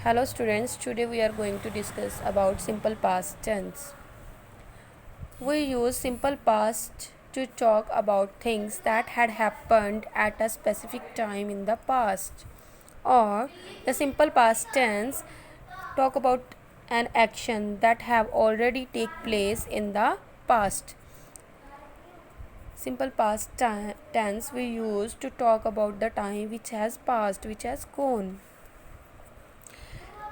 Hello students, today we are going to discuss about simple past tense. We use simple past to talk about things that had happened at a specific time in the past. Or the simple past tense talk about an action that have already take place in the past. Simple past tense we use to talk about the time which has passed, which has gone.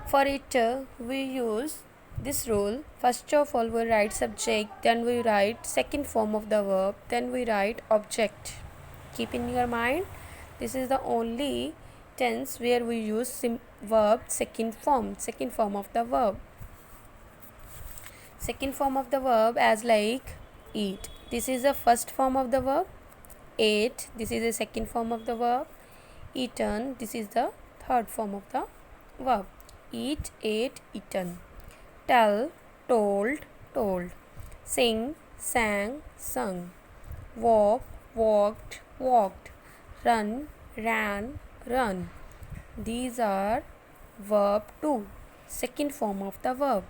For it, we use this rule. First of all, we write subject, then we write second form of the verb, then we write object. Keep in your mind, this is the only tense where we use verb second form of the verb. Second form of the verb as like eat. This is the first form of the verb. Ate. This is the second form of the verb. Eaten. This is the third form of the verb. Eat, ate, eaten. Tell, told, told. Sing, sang, sung. Walk, walked, walked. Run, ran, run. These are verb 2, second form of the verb,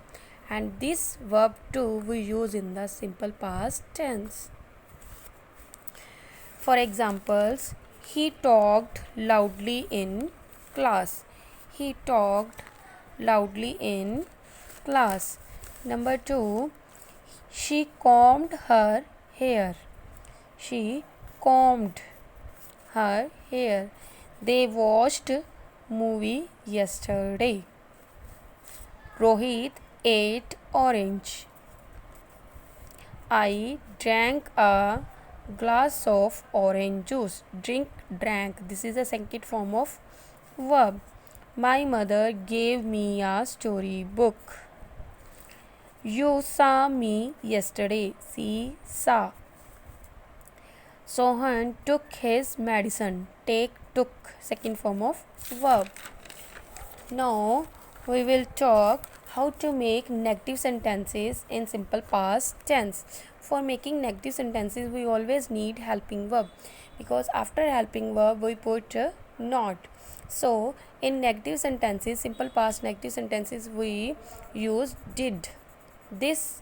and this verb 2 we use in the simple past tense. For examples, he talked loudly in class. He talked loudly in class. Number 2, she combed her hair. She combed her hair. They watched movie yesterday. Rohit ate orange. I drank a glass of orange juice. Drink, drank. This is the second form of verb. My mother gave me a story book. You saw me yesterday. See, saw. Sohan took his medicine. Take, took. Second form of verb. Now we will talk how to make negative sentences in simple past tense. For making negative sentences we always need helping verb, because after helping verb we put not. So in negative sentences, simple past negative sentences, we use did. This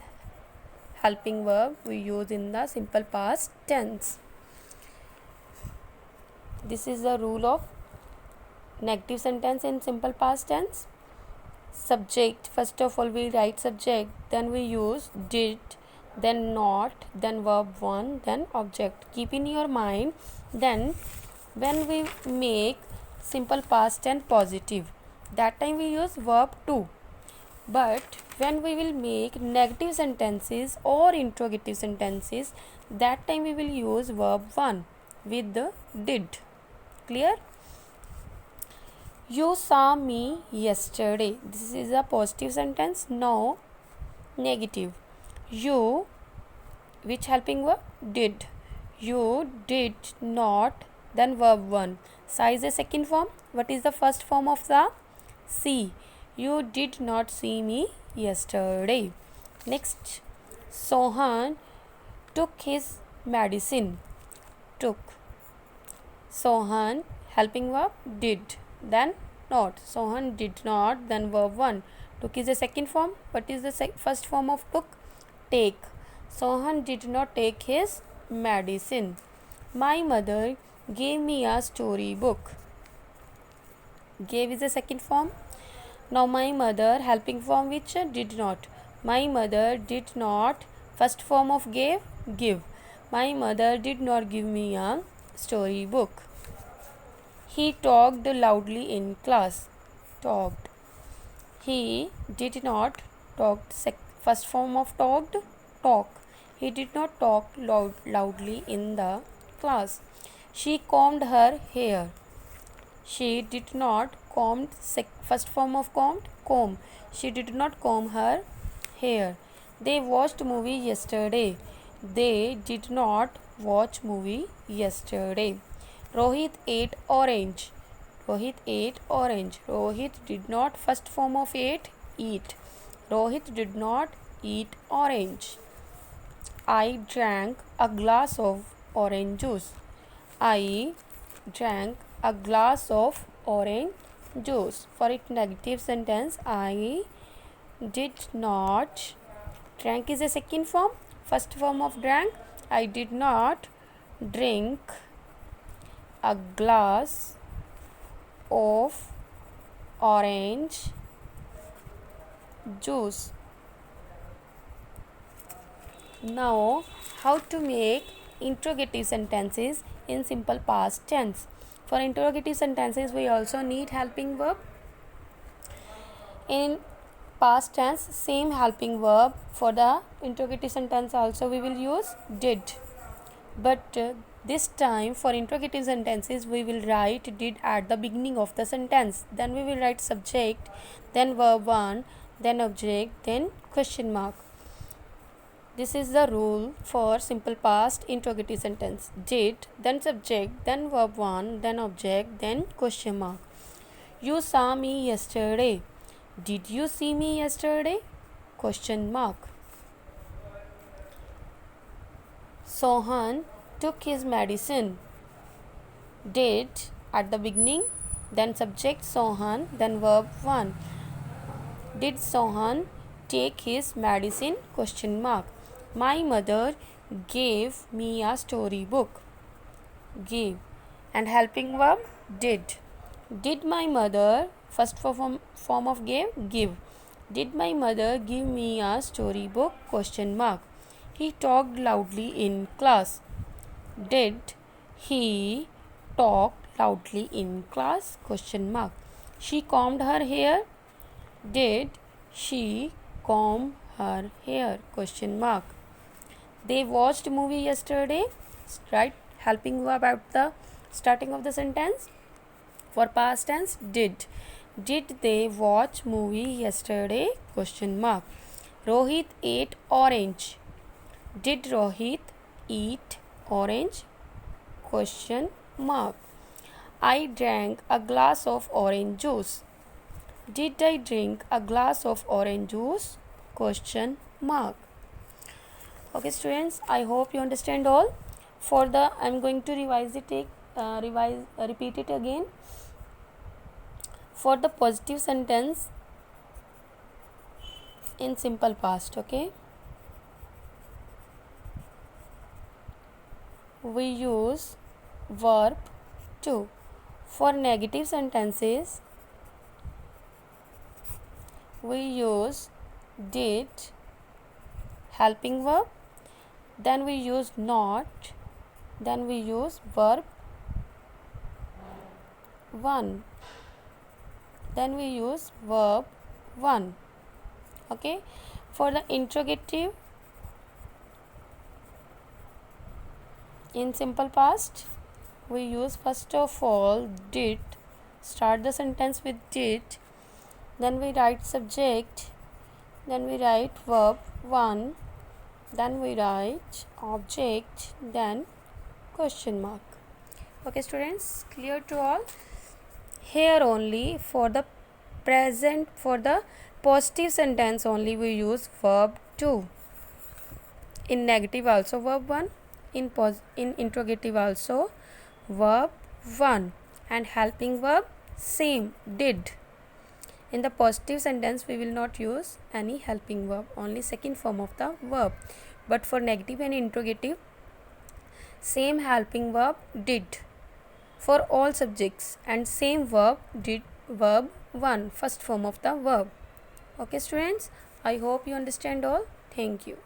helping verb we use in the simple past tense. This is the rule of negative sentence in simple past tense. Subject, first of all we write subject, then we use did, then not, then verb 1, then object. Keep in your mind, then when we make simple past tense positive, that time we use verb 2. But when we will make negative sentences or interrogative sentences, that time we will use verb 1 with the did. Clear? You saw me yesterday. This is a positive sentence. Now negative. You, which helping verb? Did. You did not, then verb 1. Saw is the second form. What is the first form of the? See. You did not see me yesterday. Next, Sohan took his medicine. Took. Sohan, helping verb, did. Then not. Sohan did not, then verb 1. Took is the second form. What is the first form of took? Take. Sohan did not take his medicine. My mother gave me a story book. Gave is the second form. Now my mother, helping form which did not. My mother did not, first form of gave, give. My mother did not give me a story book. He talked loudly in class. Talked. He did not talk, first form of talked, talk. He did not talk loudly in the class. She combed her hair. She did not combed, first form of combed, comb. She did not comb her hair. They watched movie yesterday. They did not watch movie yesterday. Rohit ate orange. Rohit ate orange. Rohit did not, first form of ate, eat. Rohit did not eat orange. I drank a glass of orange juice. I drank a glass of orange juice. For its negative sentence, I did not drank is a second form. First form of drank, I did not drink a glass of orange juice. Now, how to make interrogative sentences in simple past tense. For interrogative sentences, we also need helping verb. In past tense, same helping verb. For the interrogative sentence also we will use did. But this time for interrogative sentences we will write did at the beginning of the sentence. Then we will write subject, then verb 1, then object, then question mark. This is the rule for simple past interrogative sentence. Did, then subject, then verb 1, then object, then question mark. You saw me yesterday. Did you see me yesterday? Question mark. Sohan took his medicine. Did at the beginning, then subject Sohan, then verb 1. Did Sohan take his medicine? Question mark. My mother gave me a storybook. Gave. And helping verb did. Did my mother, first form of give. Did my mother give me a storybook? Question mark. He talked loudly in class. Did he talk loudly in class? Question mark. She combed her hair. Did she comb her hair? Question mark. They watched movie yesterday. Right? Helping verb at the starting of the sentence. For past tense, did. Did they watch movie yesterday? Question mark. Rohit ate orange. Did Rohit eat orange? Question mark. I drank a glass of orange juice. Did I drink a glass of orange juice? Question mark. Okay students, I hope you understand all. For the, I am going to repeat it again. For the positive sentence in simple past, okay, we use verb to. For negative sentences, we use did, helping verb, then we use not, then we use verb 1, then we use verb 1. Okay. For the interrogative in simple past, we use first of all did, start the sentence with did, then we write subject, then we write verb 1, then we write object, then question mark. Okay students, clear to all? Here only for the present, for the positive sentence only we use verb 2. In negative also verb 1. In interrogative also verb 1. And helping verb same, did. In the positive sentence we will not use any helping verb, only second form of the verb. But for negative and interrogative, same helping verb did for all subjects, and same verb did, verb 1, first form of the verb. Okay students, I hope you understand all. Thank you.